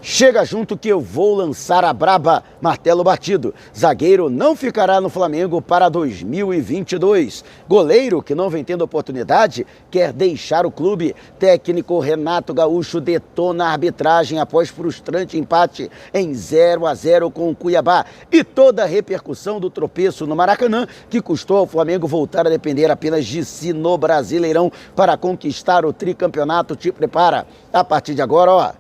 Chega junto que eu vou lançar a braba, martelo batido. Zagueiro não ficará no Flamengo para 2022. Goleiro que não vem tendo oportunidade quer deixar o clube. Técnico Renato Gaúcho detona a arbitragem após frustrante empate em 0-0 com o Cuiabá. E toda a repercussão do tropeço no Maracanã que custou ao Flamengo voltar a depender apenas de si no Brasileirão para conquistar o tricampeonato. Te prepara. A partir de agora, ó.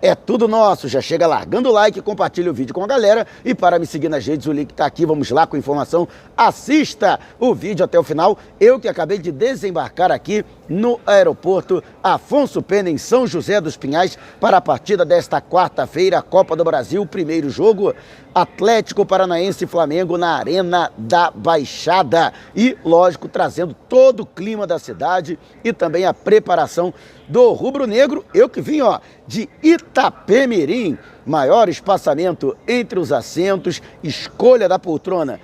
É tudo nosso, já chega largando o like, compartilha o vídeo com a galera e para me seguir nas redes o link tá aqui, vamos lá com informação, assista o vídeo até o final. Eu que acabei de desembarcar aqui no aeroporto Afonso Pena em São José dos Pinhais para a partida desta quarta-feira, Copa do Brasil, primeiro jogo, Atlético Paranaense e Flamengo na Arena da Baixada e, lógico, trazendo todo o clima da cidade e também a preparação do rubro-negro, eu que vim, ó, de Itapemirim, maior espaçamento entre os assentos, escolha da poltrona,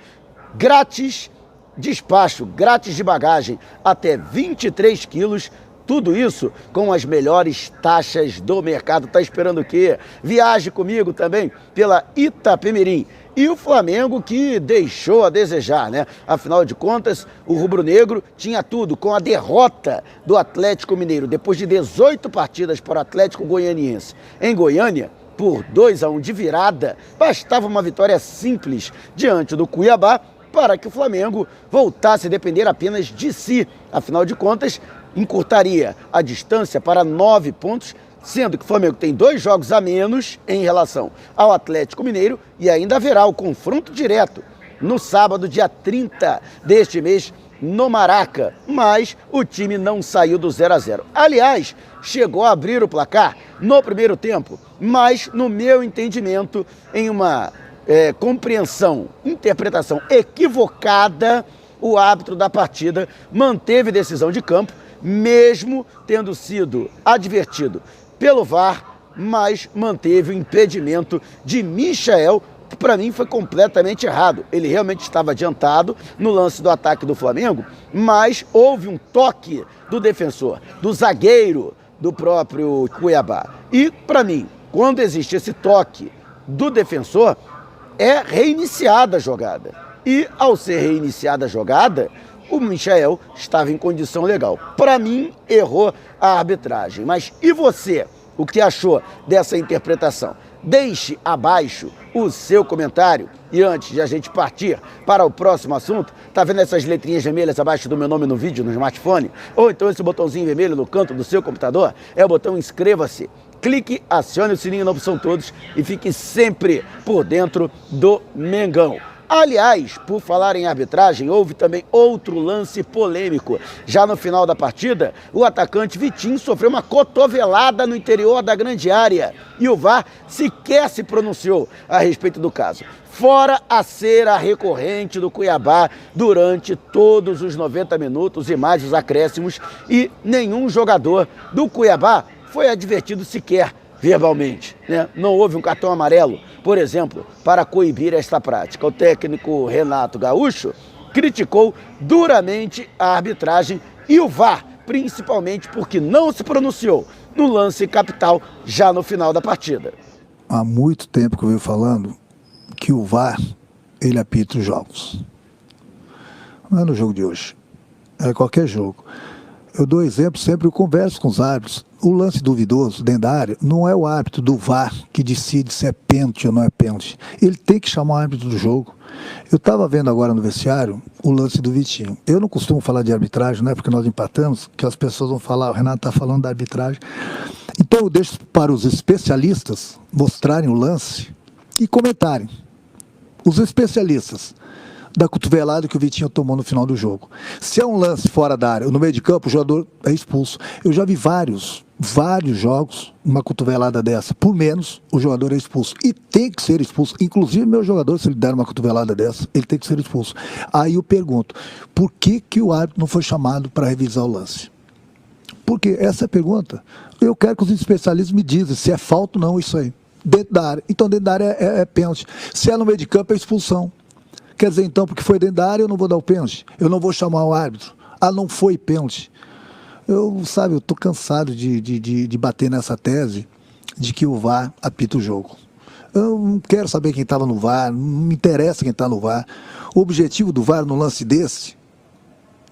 grátis, despacho, grátis de bagagem, até 23 quilos, tudo isso com as melhores taxas do mercado. Tá esperando o quê? Viaje comigo também pela Itapemirim. E o Flamengo que deixou a desejar, né? Afinal de contas, o rubro-negro tinha tudo com a derrota do Atlético Mineiro. Depois de 18 partidas para o Atlético Goianiense em Goiânia, por 2-1 de virada, bastava uma vitória simples diante do Cuiabá para que o Flamengo voltasse a depender apenas de si. Afinal de contas, encurtaria a distância para 9 pontos, sendo que o Flamengo tem 2 jogos a menos em relação ao Atlético Mineiro e ainda haverá o confronto direto no sábado, dia 30 deste mês, no Maraca, mas o time não saiu do 0-0. Aliás, chegou a abrir o placar no primeiro tempo, mas no meu entendimento, em uma compreensão, interpretação equivocada, o árbitro da partida manteve decisão de campo, mesmo tendo sido advertido pelo VAR, mas manteve o impedimento de Michael, que para mim foi completamente errado. Ele realmente estava adiantado no lance do ataque do Flamengo, mas houve um toque do defensor, do zagueiro do próprio Cuiabá. E para mim, quando existe esse toque do defensor, é reiniciada a jogada. E ao ser reiniciada a jogada, o Michael estava em condição legal. Para mim, errou a arbitragem. Mas e você? O que achou dessa interpretação? Deixe abaixo o seu comentário. E antes de a gente partir para o próximo assunto, tá vendo essas letrinhas vermelhas abaixo do meu nome no vídeo, no smartphone? Ou então esse botãozinho vermelho no canto do seu computador? É o botão inscreva-se. Clique, acione o sininho na opção todos e fique sempre por dentro do Mengão. Aliás, por falar em arbitragem, houve também outro lance polêmico. Já no final da partida, o atacante Vitinho sofreu uma cotovelada no interior da grande área e o VAR sequer se pronunciou a respeito do caso. Fora a cera recorrente do Cuiabá durante todos os 90 minutos e mais os acréscimos, e nenhum jogador do Cuiabá foi advertido sequer verbalmente, né? Não houve um cartão amarelo, por exemplo, para coibir esta prática. O técnico Renato Gaúcho criticou duramente a arbitragem e o VAR, principalmente porque não se pronunciou no lance capital já no final da partida. Há muito tempo que eu venho falando que o VAR, ele apita os jogos. Não é no jogo de hoje, é qualquer jogo. Eu dou exemplo sempre, eu converso com os árbitros. O lance duvidoso dentro da área não é o árbitro do VAR que decide se é pênalti ou não é pênalti. Ele tem que chamar o árbitro do jogo. Eu estava vendo agora no vestiário o lance do Vitinho. Eu não costumo falar de arbitragem, não é porque nós empatamos, que as pessoas vão falar, o Renato está falando da arbitragem. Então eu deixo para os especialistas mostrarem o lance e comentarem. Os especialistas da cotovelada que o Vitinho tomou no final do jogo. Se é um lance fora da área, no meio de campo, o jogador é expulso. Eu já vi vários jogos, uma cotovelada dessa, por menos, o jogador é expulso. E tem que ser expulso. Inclusive, meu jogador, se ele der uma cotovelada dessa, ele tem que ser expulso. Aí eu pergunto, por que o árbitro não foi chamado para revisar o lance? Porque essa é a pergunta. Eu quero que os especialistas me dizem se é falta ou não isso aí. Dentro da área. Então, dentro da área é pênalti. Se é no meio de campo, é expulsão. Quer dizer, então, porque foi dentro da área, eu não vou dar o pênalti. Eu não vou chamar o árbitro. Ah, não foi pênalti. Eu estou cansado de bater nessa tese de que o VAR apita o jogo. Eu não quero saber quem estava no VAR, não me interessa quem está no VAR. O objetivo do VAR no lance desse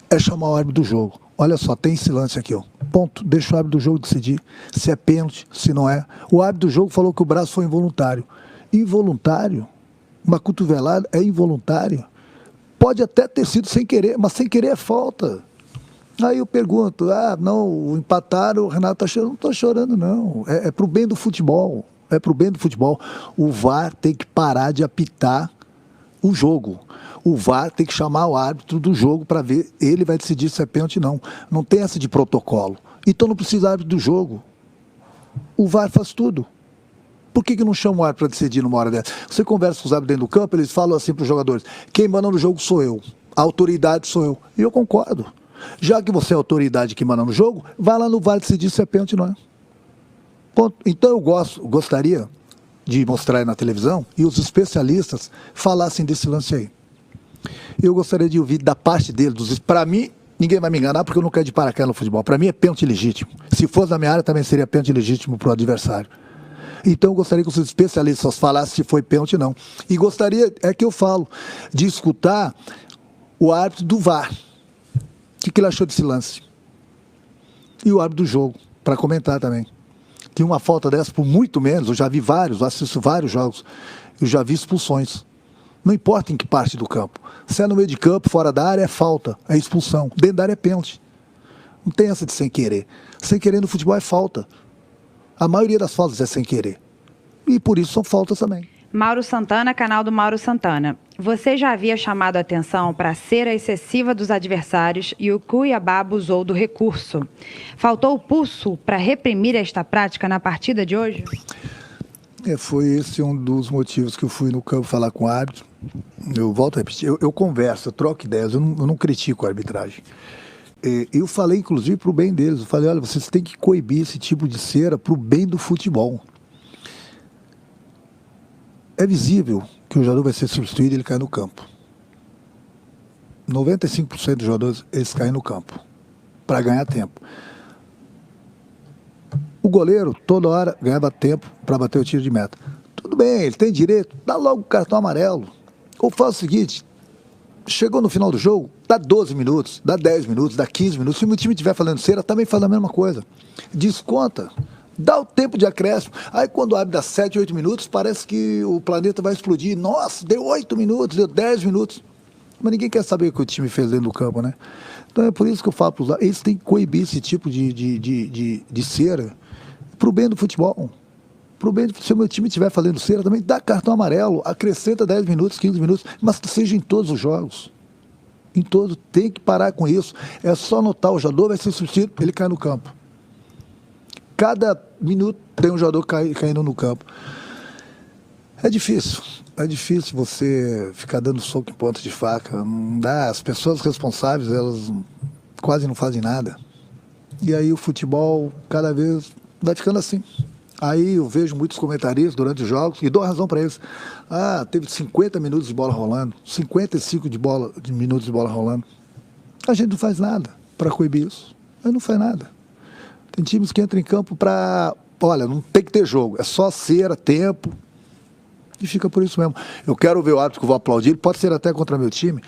é chamar o árbitro do jogo. Olha só, tem esse lance aqui, ó. Ponto. Deixa o árbitro do jogo decidir se é pênalti, se não é. O árbitro do jogo falou que o braço foi involuntário. Involuntário? Uma cotovelada é involuntária? Pode até ter sido sem querer, mas sem querer é falta. Aí eu pergunto, não, empataram, o Renato está chorando. Não estou chorando, não. É pro bem do futebol. É pro bem do futebol. O VAR tem que parar de apitar o jogo. O VAR tem que chamar o árbitro do jogo para ver, ele vai decidir se é pênalti ou não. Não tem essa de protocolo. Então não precisa árbitro do jogo. O VAR faz tudo. Por que não chama o árbitro para decidir numa hora dessa? Você conversa com os árbitros dentro do campo, eles falam assim para os jogadores, quem manda no jogo sou eu, a autoridade sou eu. E eu concordo. Já que você é a autoridade que manda no jogo, vai lá no VAR decidir se é pênalti ou não é. Ponto. Então eu gostaria de mostrar aí na televisão e os especialistas falassem desse lance aí. Eu gostaria de ouvir da parte deles. Para mim, ninguém vai me enganar porque eu não quero de paraquedas no futebol. Para mim é pênalti legítimo. Se fosse na minha área, também seria pênalti legítimo para o adversário. Então eu gostaria que os especialistas falassem se foi pênalti ou não. E gostaria, de escutar o árbitro do VAR. O que ele achou desse lance? E o árbitro do jogo, para comentar também. Que uma falta dessa, por muito menos, eu já vi vários, assisto vários jogos, eu já vi expulsões. Não importa em que parte do campo. Se é no meio de campo, fora da área, é falta, é expulsão. Dentro da área é pênalti. Não tem essa de sem querer. Sem querer no futebol é falta. A maioria das faltas é sem querer. E por isso são faltas também. Mauro Santana, canal do Mauro Santana. Você já havia chamado a atenção para a cera excessiva dos adversários e o Cuiabá abusou do recurso. Faltou o pulso para reprimir esta prática na partida de hoje? Foi esse um dos motivos que eu fui no campo falar com o árbitro. Eu volto a repetir, eu converso, eu troco ideias, eu não critico a arbitragem. Eu falei, inclusive, para o bem deles. Eu falei, olha, vocês têm que coibir esse tipo de cera para o bem do futebol. É visível que o jogador vai ser substituído e ele cai no campo. 95% dos jogadores, eles caem no campo para ganhar tempo. O goleiro, toda hora, ganhava tempo para bater o tiro de meta. Tudo bem, ele tem direito, dá logo o cartão amarelo. Ou faz o seguinte, chegou no final do jogo, dá 12 minutos, dá 10 minutos, dá 15 minutos. Se o meu time estiver fazendo cera, também faz a mesma coisa. Desconta. Dá o tempo de acréscimo. Aí quando abre dá 7, 8 minutos, parece que o planeta vai explodir. Nossa, deu 8 minutos, deu 10 minutos. Mas ninguém quer saber o que o time fez dentro do campo, né? Então é por isso que eu falo para os lados, eles têm que coibir esse tipo de cera para o bem do futebol. Pro bem, se o meu time estiver fazendo cera, também dá cartão amarelo, acrescenta 10 minutos, 15 minutos, mas que seja em todos os jogos. Em todos, tem que parar com isso. É só notar, o jogador vai ser substituído, ele cai no campo. Cada minuto tem um jogador caindo no campo. É difícil você ficar dando soco em ponta de faca. Não dá, as pessoas responsáveis, elas quase não fazem nada. E aí o futebol cada vez vai ficando assim. Aí eu vejo muitos comentaristas durante os jogos e dou razão para eles. Teve 50 minutos de bola rolando, 55 minutos de bola rolando. A gente não faz nada para coibir isso. A gente não faz nada. Tem times que entram em campo para... Olha, não tem que ter jogo, é só cera, tempo. E fica por isso mesmo. Eu quero ver o árbitro que eu vou aplaudir, ele pode ser até contra meu time.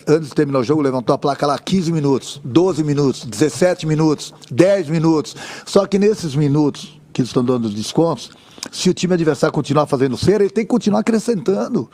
Antes de terminar o jogo, levantou a placa lá 15 minutos, 12 minutos, 17 minutos, 10 minutos. Só que nesses minutos que eles estão dando os descontos, se o time adversário continuar fazendo cera, ele tem que continuar acrescentando.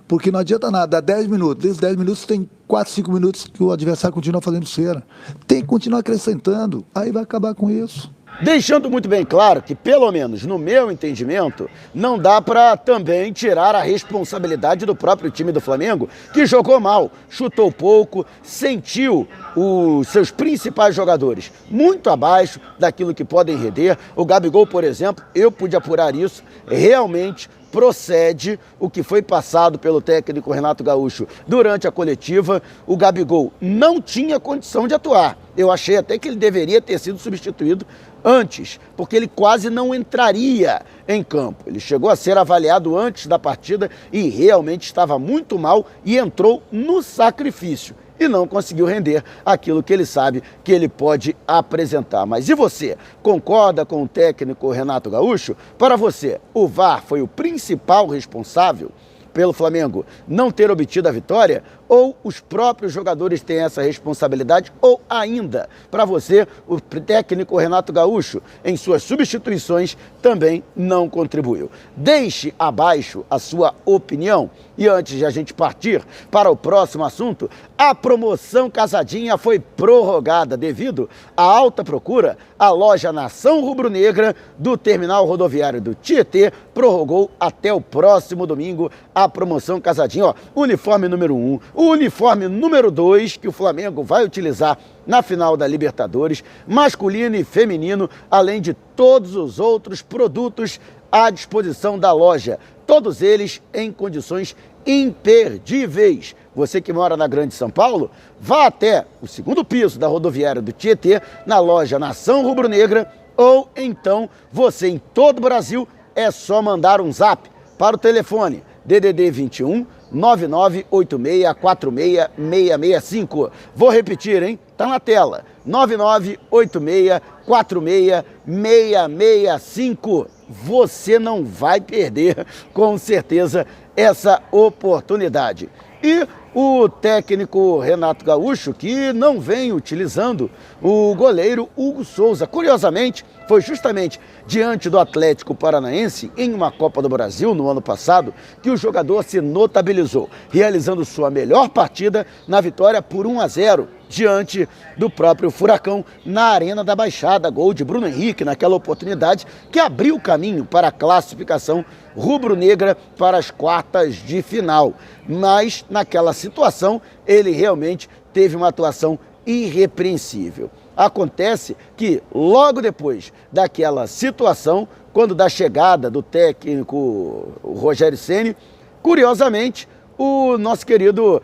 Porque não adianta nada, dá 10 minutos. Desses 10 minutos tem 4, 5 minutos que o adversário continua fazendo cera. Tem que continuar acrescentando, aí vai acabar com isso. Deixando muito bem claro que, pelo menos no meu entendimento, não dá para também tirar a responsabilidade do próprio time do Flamengo, que jogou mal, chutou pouco, sentiu os seus principais jogadores muito abaixo daquilo que podem render. O Gabigol, por exemplo, eu pude apurar isso, realmente procede o que foi passado pelo técnico Renato Gaúcho durante a coletiva. O Gabigol não tinha condição de atuar. Eu achei até que ele deveria ter sido substituído antes, porque ele quase não entraria em campo. Ele chegou a ser avaliado antes da partida e realmente estava muito mal e entrou no sacrifício. e não conseguiu render aquilo que ele sabe que ele pode apresentar. Mas e você? Concorda com o técnico Renato Gaúcho? Para você, o VAR foi o principal responsável pelo Flamengo não ter obtido a vitória? Ou os próprios jogadores têm essa responsabilidade? Ou ainda, para você, o técnico Renato Gaúcho, em suas substituições, também não contribuiu? Deixe abaixo a sua opinião. E antes de a gente partir para o próximo assunto, a promoção Casadinha foi prorrogada devido à alta procura. A loja Nação Rubro-Negra do Terminal Rodoviário do Tietê prorrogou até o próximo domingo a promoção Casadinha. Ó, uniforme número 1, o uniforme número 2 que o Flamengo vai utilizar na final da Libertadores, masculino e feminino, além de todos os outros produtos à disposição da loja. Todos eles em condições imperdíveis. Você que mora na Grande São Paulo, vá até o segundo piso da rodoviária do Tietê, na loja Nação Rubro-Negra, ou então você em todo o Brasil, é só mandar um zap para o telefone DDD 21 9986466665. Vou repetir, hein? Tá na tela. 9986466665. Você não vai perder, com certeza, essa oportunidade. E o técnico Renato Gaúcho, que não vem utilizando o goleiro Hugo Souza. Curiosamente, foi justamente diante do Atlético Paranaense, em uma Copa do Brasil, no ano passado, que o jogador se notabilizou, realizando sua melhor partida na vitória por 1-0, diante do próprio Furacão, na Arena da Baixada. Gol de Bruno Henrique naquela oportunidade, que abriu o caminho para a classificação rubro-negra para as quartas de final. Mas, naquela situação, ele realmente teve uma atuação irrepreensível. Acontece que, logo depois daquela situação, quando da chegada do técnico Rogério Ceni, curiosamente, o nosso querido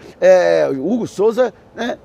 Hugo Souza,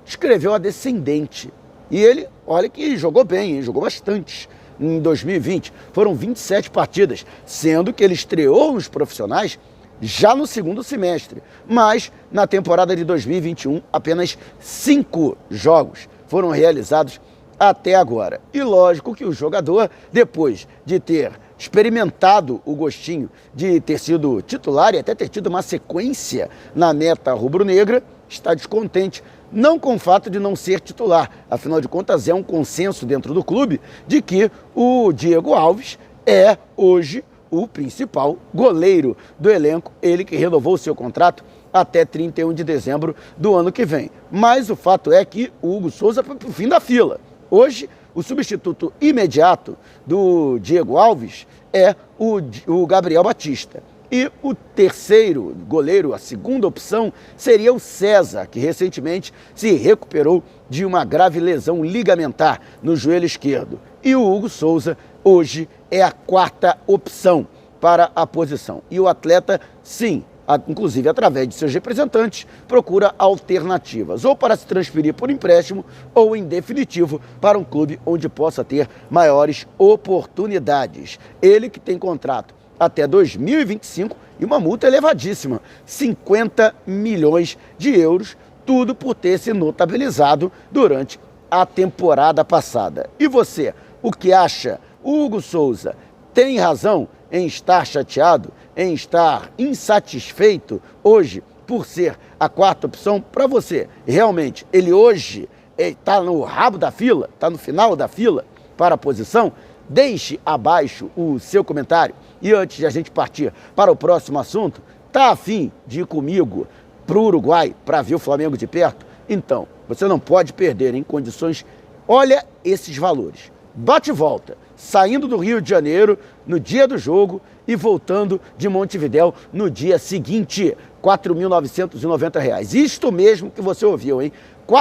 escreveu a descendente. E ele, olha que jogou bem, hein? Jogou bastante em 2020. Foram 27 partidas, sendo que ele estreou nos profissionais já no segundo semestre. Mas, na temporada de 2021, apenas 5 jogos foram realizados até agora. E lógico que o jogador, depois de ter experimentado o gostinho de ter sido titular e até ter tido uma sequência na meta rubro-negra, está descontente, não com o fato de não ser titular. Afinal de contas, é um consenso dentro do clube de que o Diego Alves é hoje o principal goleiro do elenco, ele que renovou seu contrato até 31 de dezembro do ano que vem. Mas o fato é que o Hugo Souza foi para o fim da fila. Hoje, o substituto imediato do Diego Alves é o Gabriel Batista. E o terceiro goleiro, a segunda opção, seria o César, que recentemente se recuperou de uma grave lesão ligamentar no joelho esquerdo. E o Hugo Souza, hoje, é a quarta opção para a posição. E o atleta, sim, inclusive através de seus representantes, procura alternativas, ou para se transferir por empréstimo, ou em definitivo para um clube onde possa ter maiores oportunidades. Ele que tem contrato até 2025 e uma multa elevadíssima, 50 milhões de euros, tudo por ter se notabilizado durante a temporada passada. E você, o que acha? O Hugo Souza tem razão em estar chateado, em estar insatisfeito hoje por ser a quarta opção? Para você, realmente, ele hoje está no rabo da fila, está no final da fila para a posição? Deixe abaixo o seu comentário. E antes de a gente partir para o próximo assunto, tá afim de ir comigo para o Uruguai para ver o Flamengo de perto? Então, você não pode perder em condições. Olha esses valores. Bate e volta, saindo do Rio de Janeiro no dia do jogo e voltando de Montevidéu no dia seguinte, R$ 4.990. Isto mesmo que você ouviu, hein? R$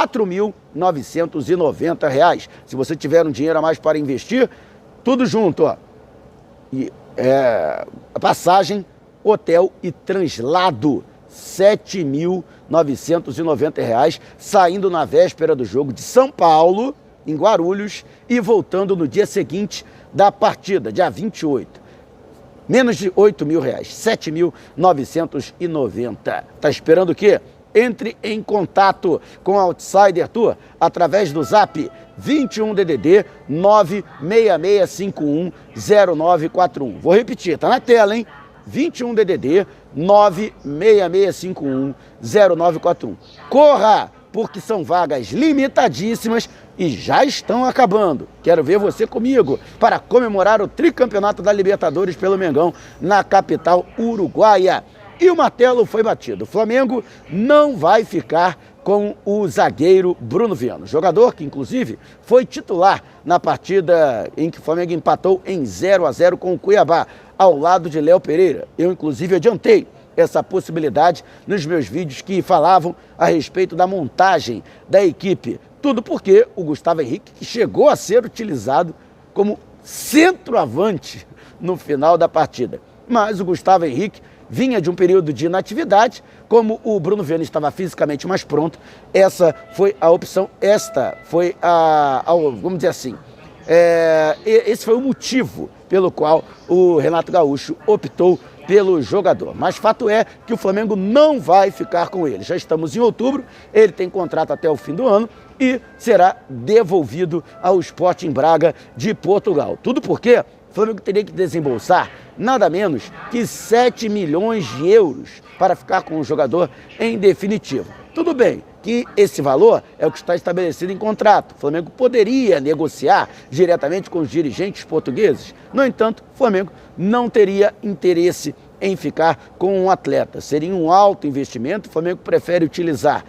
4.990. Se você tiver um dinheiro a mais para investir, tudo junto, ó. E a passagem, hotel e translado, R$ 7.990, saindo na véspera do jogo de São Paulo, em Guarulhos, e voltando no dia seguinte da partida, dia 28. Menos de R$ 8.000, R$ 7.990. Tá esperando o quê? entre em contato com a Outsider Tour através do zap 21DDD 966510941. Vou repetir, tá na tela, hein? 21DDD 966510941. Corra, porque são vagas limitadíssimas e já estão acabando. Quero ver você comigo para comemorar o tricampeonato da Libertadores pelo Mengão na capital uruguaia. E o martelo foi batido. O Flamengo não vai ficar com o zagueiro Bruno Viana, jogador que inclusive foi titular na partida em que o Flamengo empatou em 0-0 com o Cuiabá, ao lado de Léo Pereira. Eu inclusive adiantei essa possibilidade nos meus vídeos que falavam a respeito da montagem da equipe. Tudo porque o Gustavo Henrique, que chegou a ser utilizado como centroavante no final da partida. Mas o Gustavo Henrique vinha de um período de inatividade, como o Bruno Viana estava fisicamente mais pronto, essa foi a opção, esta foi vamos dizer assim, esse foi o motivo pelo qual o Renato Gaúcho optou pelo jogador. Mas fato é que o Flamengo não vai ficar com ele. Já estamos em outubro, ele tem contrato até o fim do ano e será devolvido ao Sporting Braga de Portugal. Tudo porque o Flamengo teria que desembolsar nada menos que 7 milhões de euros para ficar com o jogador em definitivo. Tudo bem que esse valor é o que está estabelecido em contrato. O Flamengo poderia negociar diretamente com os dirigentes portugueses. No entanto, o Flamengo não teria interesse em ficar com um atleta. Seria um alto investimento. O Flamengo prefere utilizar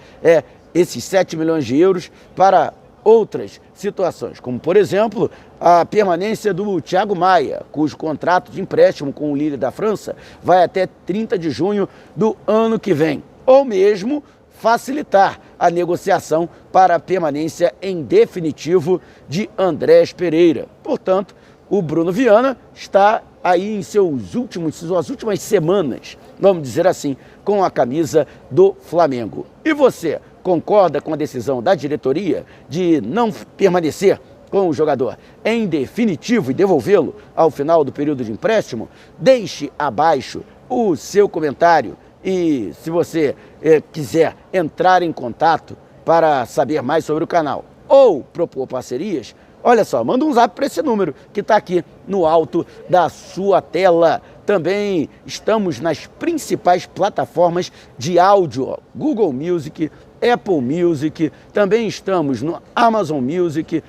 esses 7 milhões de euros para outras situações, como por exemplo a permanência do Thiago Maia, cujo contrato de empréstimo com o Lille da França vai até 30 de junho do ano que vem, ou mesmo facilitar a negociação para a permanência em definitivo de Andrés Pereira. Portanto, o Bruno Viana está aí em suas últimas semanas, vamos dizer assim, com a camisa do Flamengo. E você concorda com a decisão da diretoria de não permanecer com o jogador em definitivo e devolvê-lo ao final do período de empréstimo? Deixe abaixo o seu comentário e se você quiser entrar em contato para saber mais sobre o canal ou propor parcerias, olha só, manda um zap para esse número que está aqui no alto da sua tela. Também estamos nas principais plataformas de áudio, Google Music, Apple Music, também estamos no Amazon Music,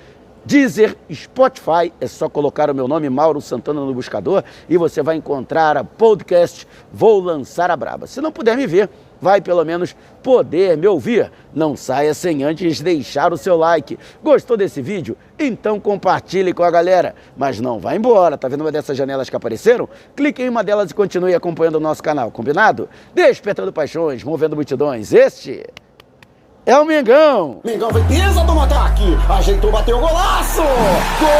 Deezer, Spotify. É só colocar o meu nome, Mauro Santana, no buscador e você vai encontrar a podcast Vou Lançar a Braba. Se não puder me ver, vai pelo menos poder me ouvir. Não saia sem antes deixar o seu like. Gostou desse vídeo? Então compartilhe com a galera. Mas não vá embora, tá vendo uma dessas janelas que apareceram? Clique em uma delas e continue acompanhando o nosso canal, combinado? Despertando paixões, movendo multidões. Este é o Mengão. Mengão vem, pisa do ataque, ajeitou, bateu o golaço! Gol!